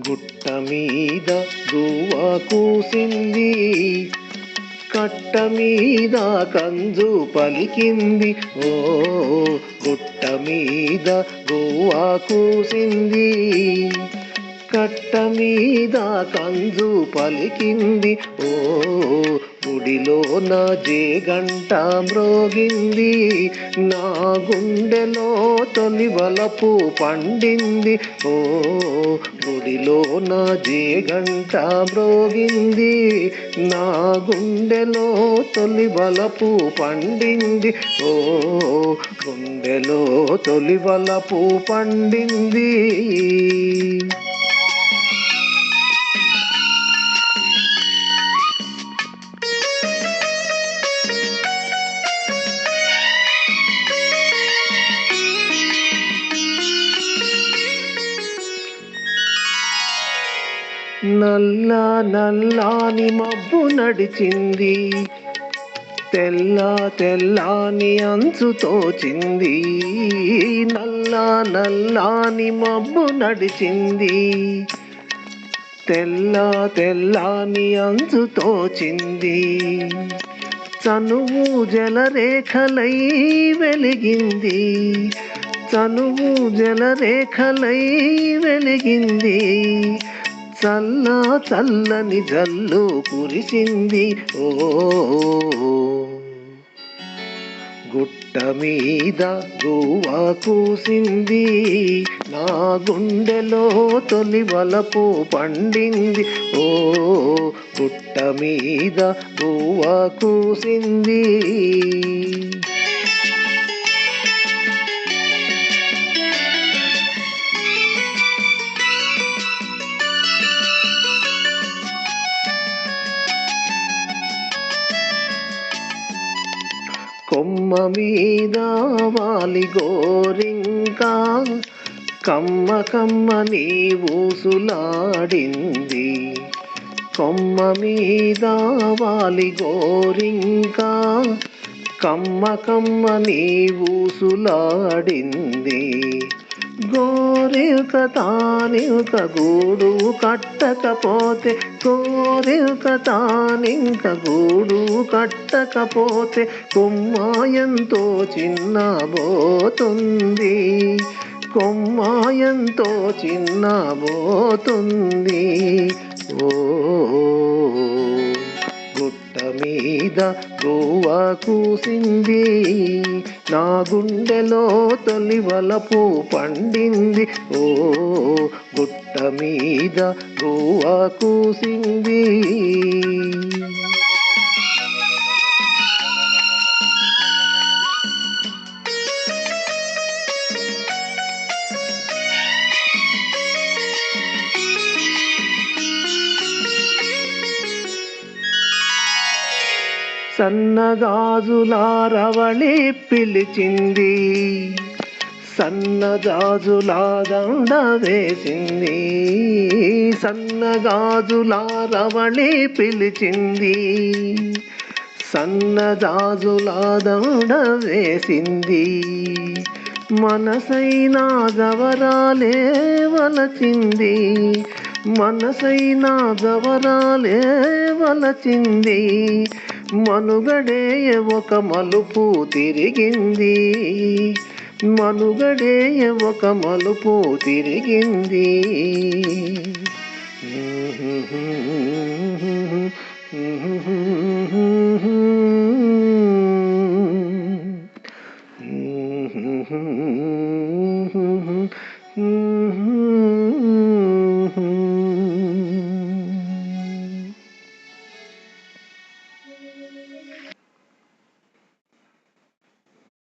గుట్ట మీద గువ్వ కూసింది, కట్ట మీద కంజు పలికింది. ఓ గుట్ట మీద గువ్వ కూసింది, కట్ట మీద కంజు పలికింది. ఓ గుడిలో నా జేగంట మ్రోగింది, నా గుండెలో తొలి వలపు పండింది. ఓ గుడిలో నా జేగంట మ్రోగింది, నా గుండెలో తొలి వలపు పండింది. ఓ గుండెలో తొలి వలపు పండింది. నల్ల నల్లాని మబ్బు నడిచింది, తెల్ల తెల్లాని అంచు తోచింది. నల్ల నల్లాని మబ్బు నడిచింది, తెల్ల తెల్లాని అంచు తోచింది. చనువు జలరేఖలై వెలిగింది, చనువు జలరేఖలై వెలిగింది. చల్ల చల్లని జల్లు కురిసింది. ఓ గుట్ట మీద గువ్వ కూసింది, నా గుండెలో తొలి వలపు పండింది. ఓ గుట్ట మీద గువ్వ కూసింది. కొమ్మ మీద వాలి గోరింకా, కమ్మ కమ్మని ఊసులాడింది. కొమ్మ మీద వాలి గోరింకా, కమ్మ కమ్మని ఊసులాడింది. గోరిక తానిక గూడు కట్టకపోతే, గోరిక తానింక గూడు కట్టకపోతే కొమ్మ ఎంతో చిన్నబోతుంది, కొమ్మ ఎంతో చిన్నబోతుంది. ఓ గుట్ట మీద గువ్వ కూసింది, నా గుండెలో తొలి వలపు పండింది. ఓ గుట్ట మీద గువ్వ కూసింది. సన్నగాజుల రవళి పిలిచింది, సన్నజాజుల దండ వేసింది. సన్నగాజుల రవళి పిలిచింది, సన్నజాజుల దండ వేసింది. మనసైనా గవరాలే వలచింది, మనసైనా గవరాలే వలచింది. మనుగడే ఒక మలుపు తిరిగింది, మనుగడే ఒక మలుపు తిరిగింది.